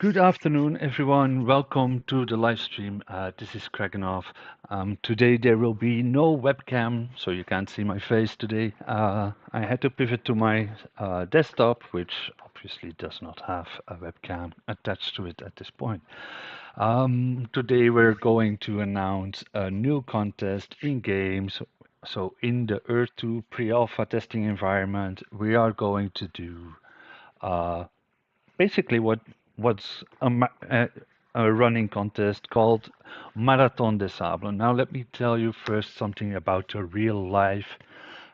Good afternoon, everyone. Welcome to the live stream. This is Kraganov. Today there will be no webcam, so you can't see my face today. I had to pivot to my desktop, which obviously does not have a webcam attached to it at this point. Today we're going to announce a new contest in games. So in the Earth2 pre-alpha testing environment, we are going to do uh, basically what's a running contest called Marathon des Sables. Now let me tell you first something about the real life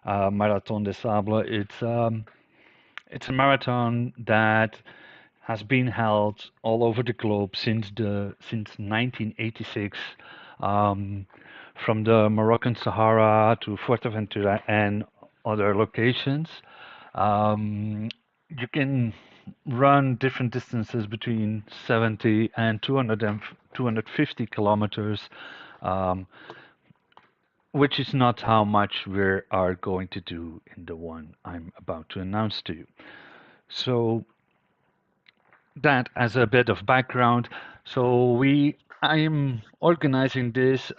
Marathon des Sables. It's a marathon that has been held all over the globe since 1986, um, from the Moroccan Sahara to Fuerteventura and other locations. Um, you can run different distances between 70 and 250 kilometers, um, which is not how much we are going to do in the one I'm about to announce to you. So that as a bit of background. I am organizing this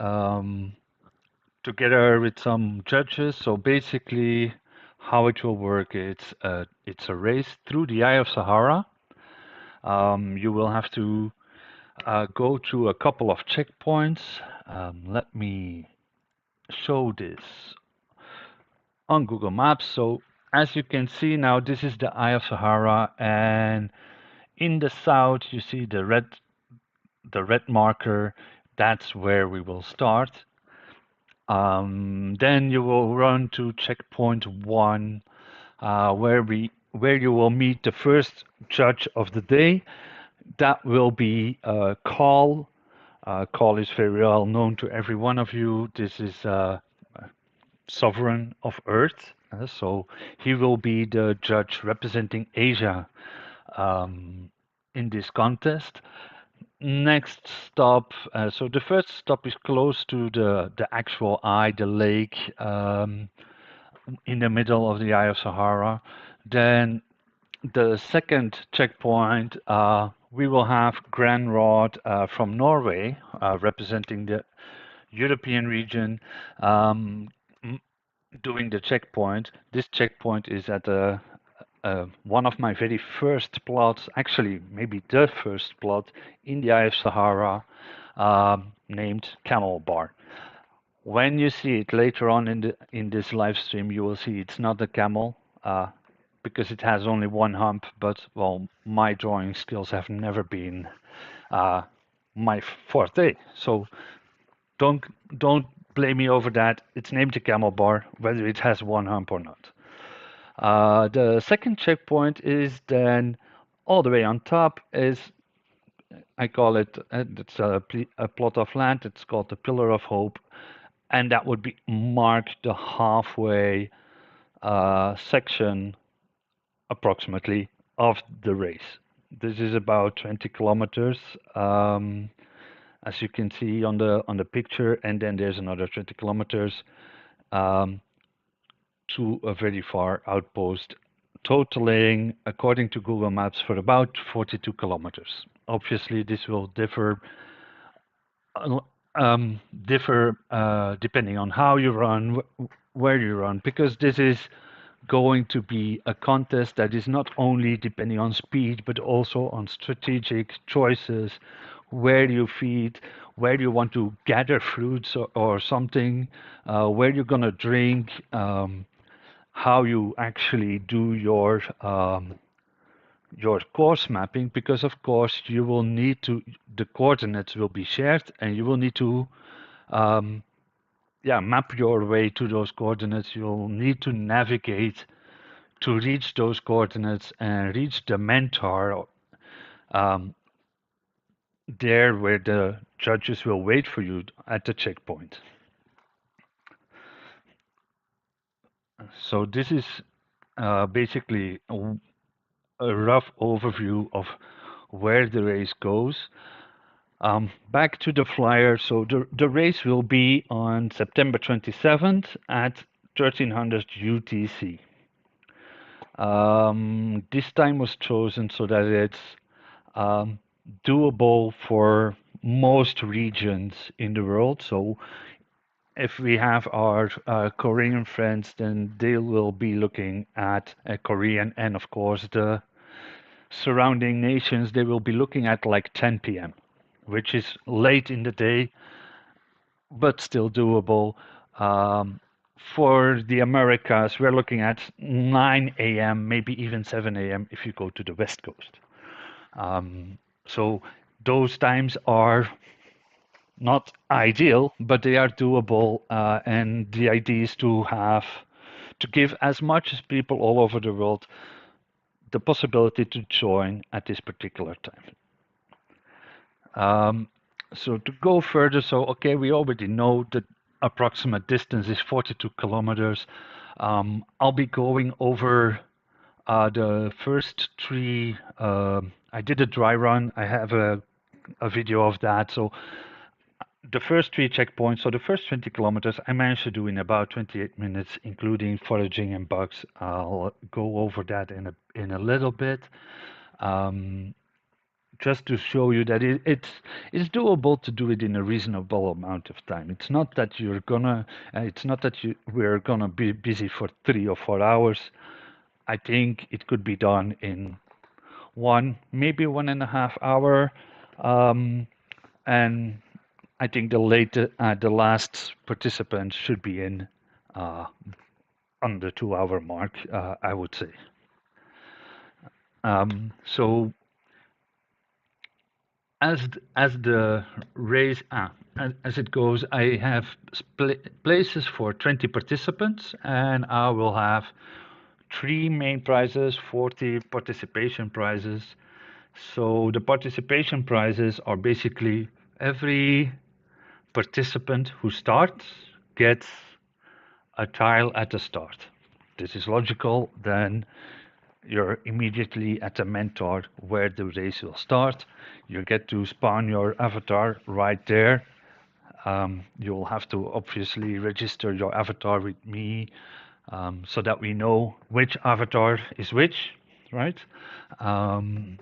together with some judges. So basically, how it will work, it's a race through the Eye of Sahara. You will have to go through a couple of checkpoints. Let me show this on Google Maps. So as you can see now, this is the Eye of Sahara, and in the south you see the red marker. That's where we will start. Then you will run to checkpoint one, where you will meet the first judge of the day. That will be Carl. Carl is very well known to every one of you. This is sovereign of Earth, so he will be the judge representing Asia in this contest. Next stop, so the first stop is close to the actual eye, the lake, in the middle of the Eye of Sahara. Then the second checkpoint, we will have Granrod from Norway, representing the European region, doing the checkpoint. This checkpoint is at one of my very first plots, actually maybe the first plot in the Eye of Sahara, named Camel Bar. When you see it later on in this live stream, you will see it's not a camel, because it has only one hump. But well, my drawing skills have never been uh, my forte, so don't don't blame me over that. It's named a camel bar, whether it has one hump or not. The second checkpoint is then all the way on top. I call it, it's a plot of land. It's called the Pillar of Hope, and that would be mark the halfway section approximately of the race. This is about 20 kilometers, as you can see on the picture, and then there's another 20 kilometers um, to a very far outpost, totaling, according to Google Maps, for about 42 kilometers. Obviously, this will differ depending on how you run, where you run, because this is going to be a contest that is not only depending on speed, but also on strategic choices, where you feed, where you want to gather fruits or something, where you're going to drink, how you actually do your course mapping, because of course you will need to, the coordinates will be shared, and you will need to map your way to those coordinates. You'll need to navigate to reach those coordinates and reach the mentor there where the judges will wait for you at the checkpoint. So this is basically a rough overview of where the race goes. Back to the flyer. So the race will be on September 27th at 1300 UTC. This time was chosen so that it's doable for most regions in the world. So if we have our Korean friends, then they will be looking at Korean, and of course the surrounding nations, they will be looking at like 10 p.m., which is late in the day, but still doable. Um, for the Americas, we're looking at 9 a.m., maybe even 7 a.m. if you go to the West Coast. So those times are not ideal, but they are doable. And the idea is to give as much as people all over the world the possibility to join at this particular time. So to go further, so okay, we already know the approximate distance is 42 kilometers. I'll be going over the first three. I did a dry run. I have a video of that. So the first three checkpoints, so the first 20 kilometers, I managed to do in about 28 minutes, including foraging and bugs. I'll go over that in a little bit. Just to show you that it's doable to do it in a reasonable amount of time. It's not that we're gonna be busy for 3 or 4 hours. I think it could be done in maybe 1.5 hour, and I think the last participant should be in on the 2 hour mark, I would say. So as the race as it goes, I have places for 20 participants, and I will have 3 main prizes, 40 participation prizes. So the participation prizes are basically every participant who starts gets a tile at the start. This is logical. Then you're immediately at the mentor where the race will start. You get to spawn your avatar right there. You'll have to obviously register your avatar with me, so that we know which avatar is which, right? Um,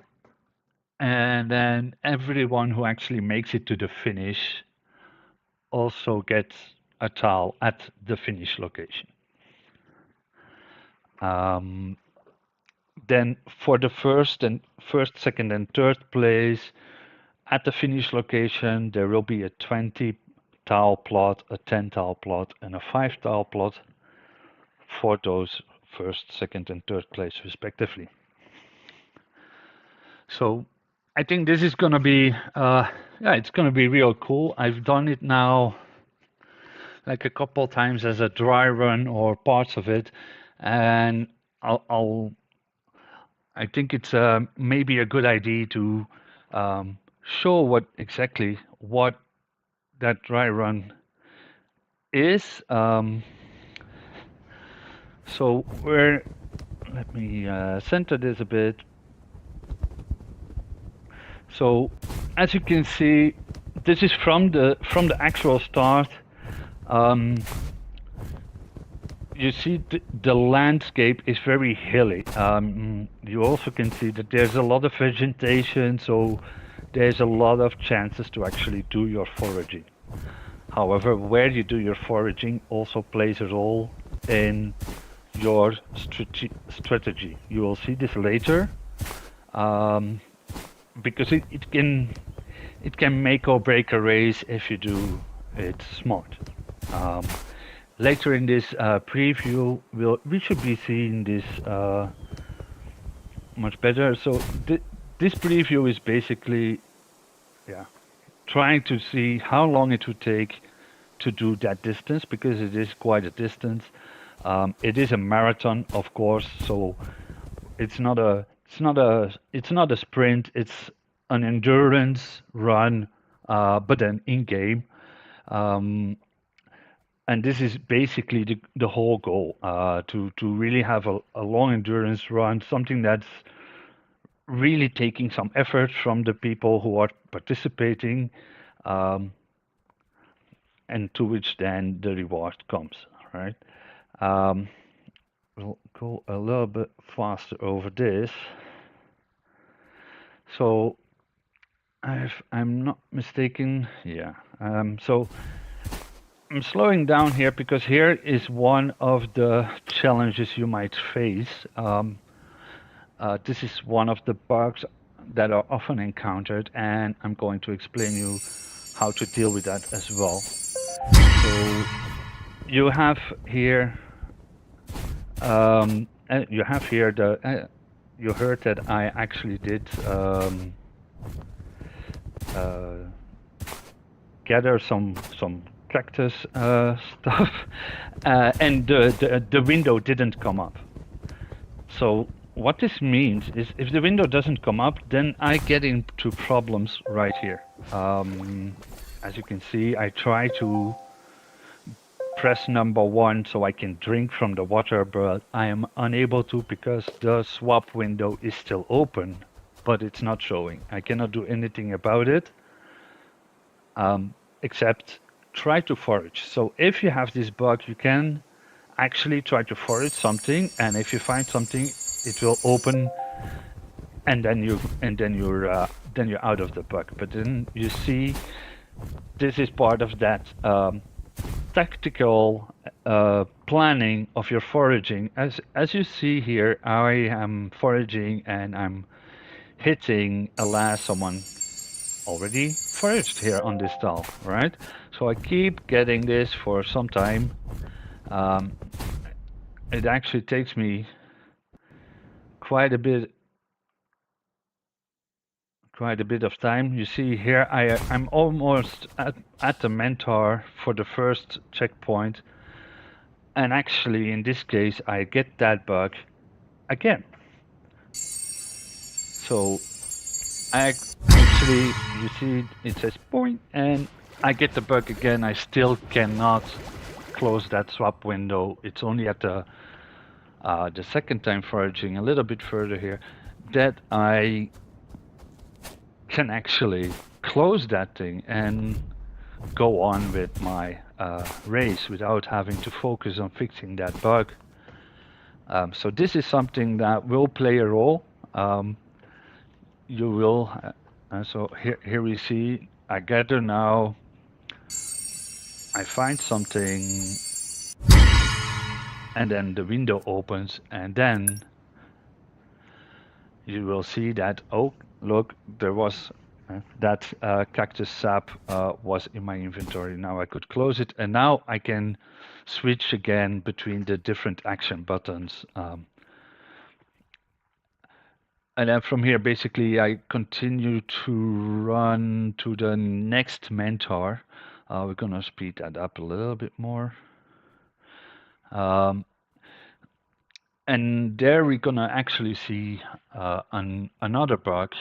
and then everyone who actually makes it to the finish also gets a tile at the finish location. Um, Then for the first, second, and third place, at the finish location, there will be a 20 tile plot, a 10 tile plot, and a 5 tile plot for those first, second, and third place, respectively. So I think this is gonna be, it's gonna be real cool. I've done it now like a couple times as a dry run or parts of it, and I think it's maybe a good idea to show what that dry run is. So let me center this a bit. So as you can see, this is from the actual start. You see the landscape is very hilly. You also can see that there's a lot of vegetation, so there's a lot of chances to actually do your foraging. However, where you do your foraging also plays a role in your strategy. You will see this later, because it can make or break a race if you do it smart. Later in this preview, we should be seeing this much better. So this preview is basically, trying to see how long it would take to do that distance, because it is quite a distance. It is a marathon, of course, so it's not a sprint. It's an endurance run, but then in game. And this is basically the whole goal, to really have a long endurance run, something that's really taking some effort from the people who are participating, and to which then the reward comes, right? We'll go a little bit faster over this. So If I'm not mistaken, yeah. So I'm slowing down here because here is one of the challenges you might face. This is one of the bugs that are often encountered, and I'm going to explain you how to deal with that as well. So you have here, you heard that I actually did uh, gather some cactus stuff, and the window didn't come up. So what this means is if the window doesn't come up, then I get into problems right here. As you can see, I try to press number 1 so I can drink from the water, but I am unable to because the swap window is still open, but it's not showing. I cannot do anything about it except try to forage. So if you have this bug, you can actually try to forage something, and if you find something, it will open, and then you're out of the bug. But then you see, this is part of that tactical planning of your foraging. As you see here, I am foraging and I'm hitting, alas, someone already foraged here on this tile, right? So I keep getting this for some time. It actually takes me quite a bit of time. You see here, I'm almost at the mentor for the first checkpoint, and actually in this case I get that bug again. So I actually, you see it says point, and I get the bug again. I still cannot close that swap window. It's only at the second time foraging a little bit further here that I can actually close that thing and go on with my race without having to focus on fixing that bug. So this is something that will play a role. You will, so here we see, I gather now, I find something, and then the window opens, and then you will see that, oh, look, there was that cactus sap was in my inventory. Now I could close it, and now I can switch again between the different action buttons. And then from here, basically, I continue to run to the next mentor. We're going to speed that up a little bit more. And there we're going to actually see another bug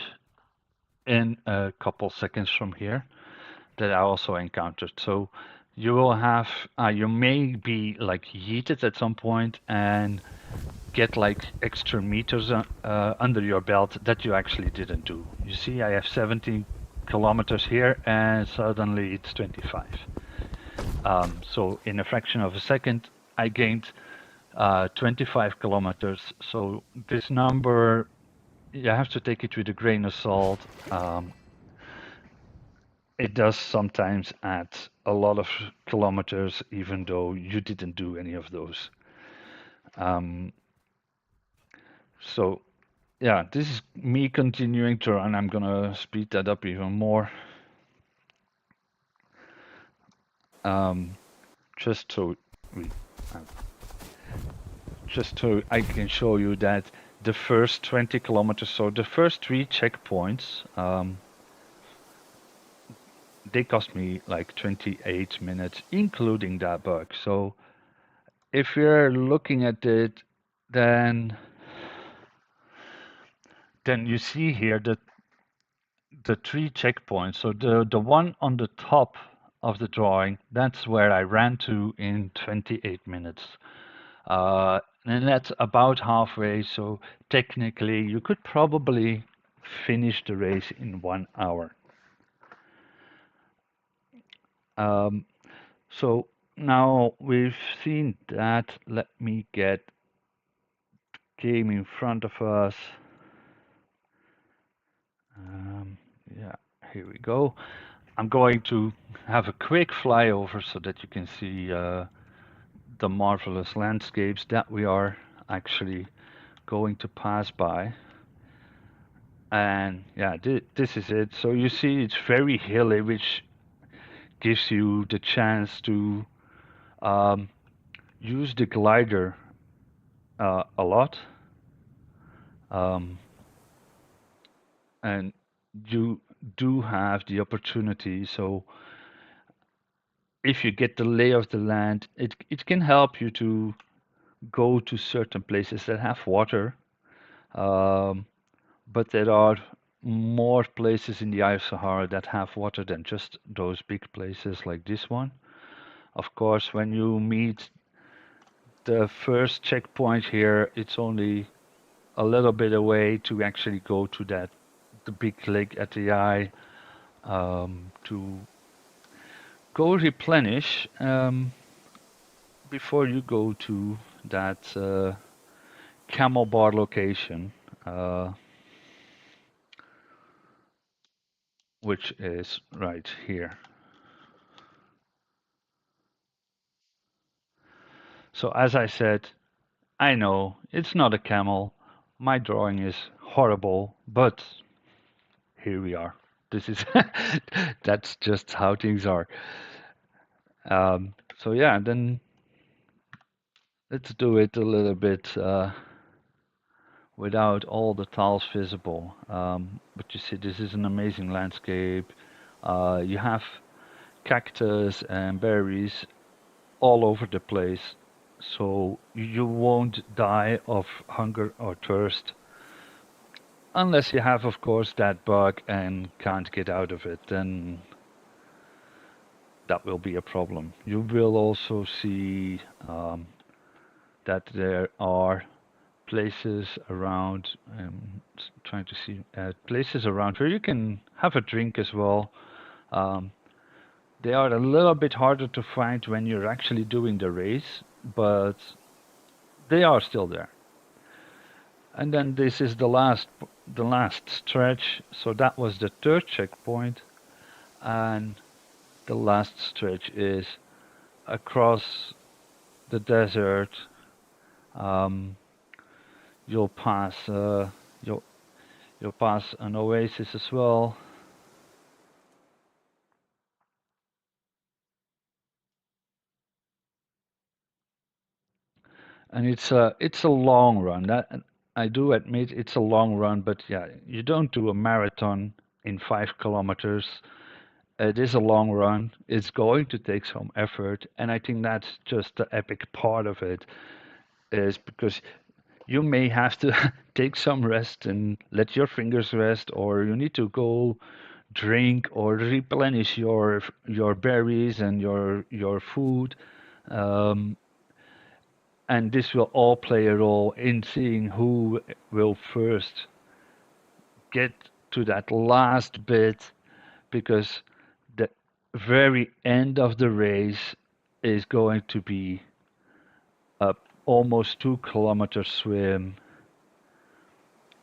in a couple seconds from here that I also encountered. So you will have, you may be like yeeted at some point and get like extra meters under your belt that you actually didn't do. You see, I have 70 kilometers here, and suddenly it's 25. So in a fraction of a second, I gained 25 kilometers. So this number, you have to take it with a grain of salt. It does sometimes add a lot of kilometers, even though you didn't do any of those. So yeah, this is me continuing to run. I'm gonna speed that up even more. Just so we, just so I can show you that the first 20 kilometers, so the first 3 checkpoints, they cost me like 28 minutes, including that bug. So if you're looking at it, then you see here that the 3 checkpoints. So the one on the top of the drawing, that's where I ran to in 28 minutes. And that's about halfway, so technically you could probably finish the race in 1 hour. So now we've seen that. Let me get game in front of us. Yeah, Here we go. I'm going to have a quick flyover so that you can see the marvelous landscapes that we are actually going to pass by. And yeah, this is it. So you see it's very hilly, which gives you the chance to um, use the glider a lot. Um, and you do have the opportunity. So if you get the lay of the land, it can help you to go to certain places that have water. Um, but there are more places in the Eye of Sahara that have water than just those big places like this one. Of course, when you meet the first checkpoint here, it's only a little bit away to actually go to the big lake at the eye, to go replenish before you go to that camel bar location, uh, which is right here. So as I said, I know it's not a camel. My drawing is horrible, but here we are. This is that's just how things are. So yeah, then let's do it a little bit without all the tiles visible. But you see, this is an amazing landscape. You have cactus and berries all over the place, so you won't die of hunger or thirst. Unless you have, of course, that bug and can't get out of it, then that will be a problem. You will also see that there are places around, trying to see places around where you can have a drink as well. Um, they are a little bit harder to find when you're actually doing the race, but they are still there. And then this is the last stretch. So that was the third checkpoint, and the last stretch is across the desert. Um, you'll pass you'll you'll pass an oasis as well. And it's a long run. That I do admit it's a long run, but yeah, you don't do a marathon in 5 kilometers. It is a long run. It's going to take some effort, and I think that's just the epic part of it, is because you may have to take some rest and let your fingers rest, or you need to go drink or replenish your berries and your food. Um, and this will all play a role in seeing who will first get to that last bit, because the very end of the race is going to be a almost 2 kilometer swim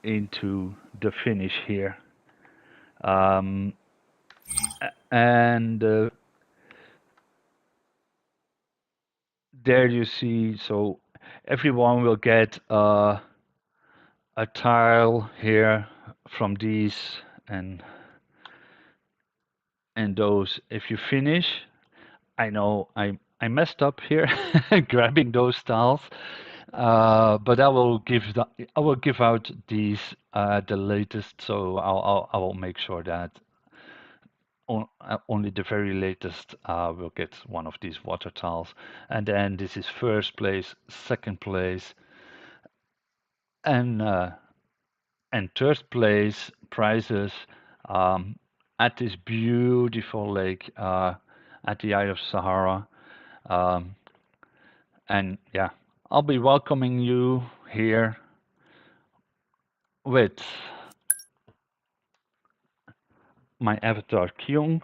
into the finish here. Um, and there you see, so everyone will get a tile here from these and those. If you finish, I know I messed up here grabbing those tiles, but I will give out these the latest, so I will make sure that only the very latest will get one of these water tiles. And then this is first place, second place, and third place prizes um, at this beautiful lake at the Eye of Sahara. Um, and yeah, I'll be welcoming you here with my avatar Kyung.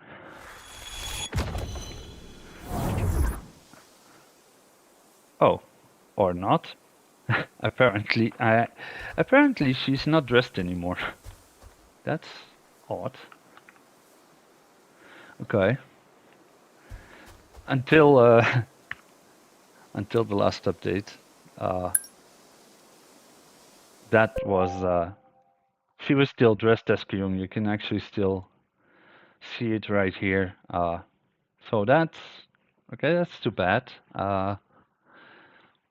Oh, or not. Apparently she's not dressed anymore. That's odd. Okay. Until until the last update, uh, that was she was still dressed as Kyung. You can actually still see it right here. So that's okay. That's too bad.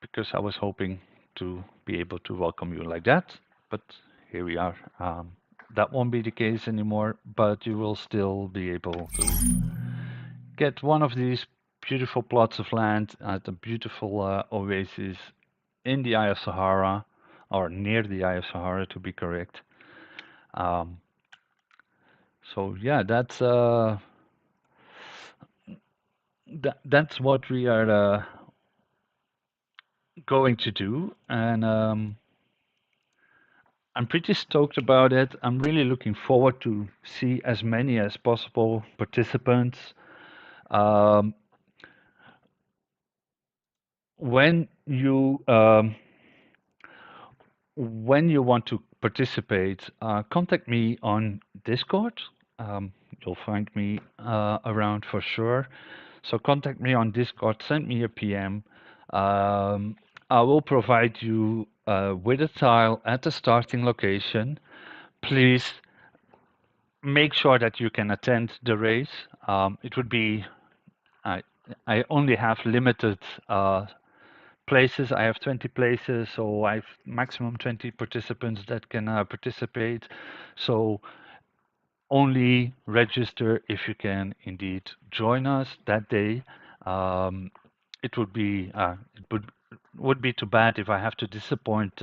Because I was hoping to be able to welcome you like that, but here we are. That won't be the case anymore, but you will still be able to get one of these beautiful plots of land at a beautiful oasis in the Eye of Sahara, or near the Eye of Sahara to be correct. Um, so yeah, that's what we are going to do, and I'm pretty stoked about it. I'm really looking forward to see as many as possible participants. Um, when you when you want to participate, contact me on Discord. You'll find me around for sure. So contact me on Discord. Send me a PM. Um, I will provide you with a tile at the starting location. Please make sure that you can attend the race. It would be I I only have limited places. I have 20 places, so I have maximum 20 participants that can participate. So only register if you can indeed join us that day. Um, it would be too bad if I have to disappoint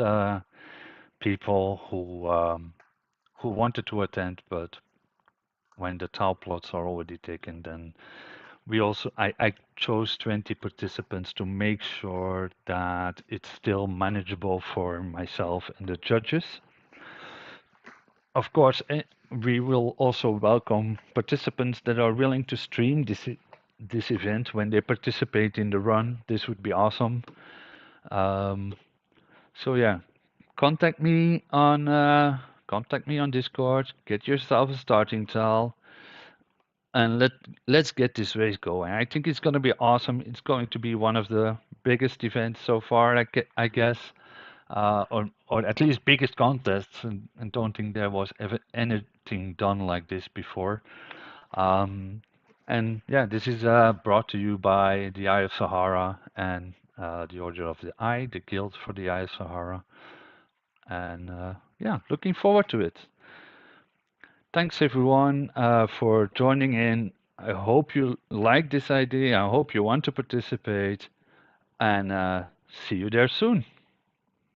people who wanted to attend, but when the tile plots are already taken, then I chose 20 participants to make sure that it's still manageable for myself and the judges. Of course, we will also welcome participants that are willing to stream this event when they participate in the run. This would be awesome. Um, so yeah, contact me on Discord. Get yourself a starting towel and let's get this race going. I think it's going to be awesome. It's going to be one of the biggest events so far, I guess, or at least biggest contests. And don't think there was ever anything done like this before. Um, and yeah, this is brought to you by the Eye of Sahara and the Order of the Eye, the Guild for the Eye of Sahara. And yeah, looking forward to it. Thanks everyone for joining in. I hope you like this idea. I hope you want to participate and see you there soon.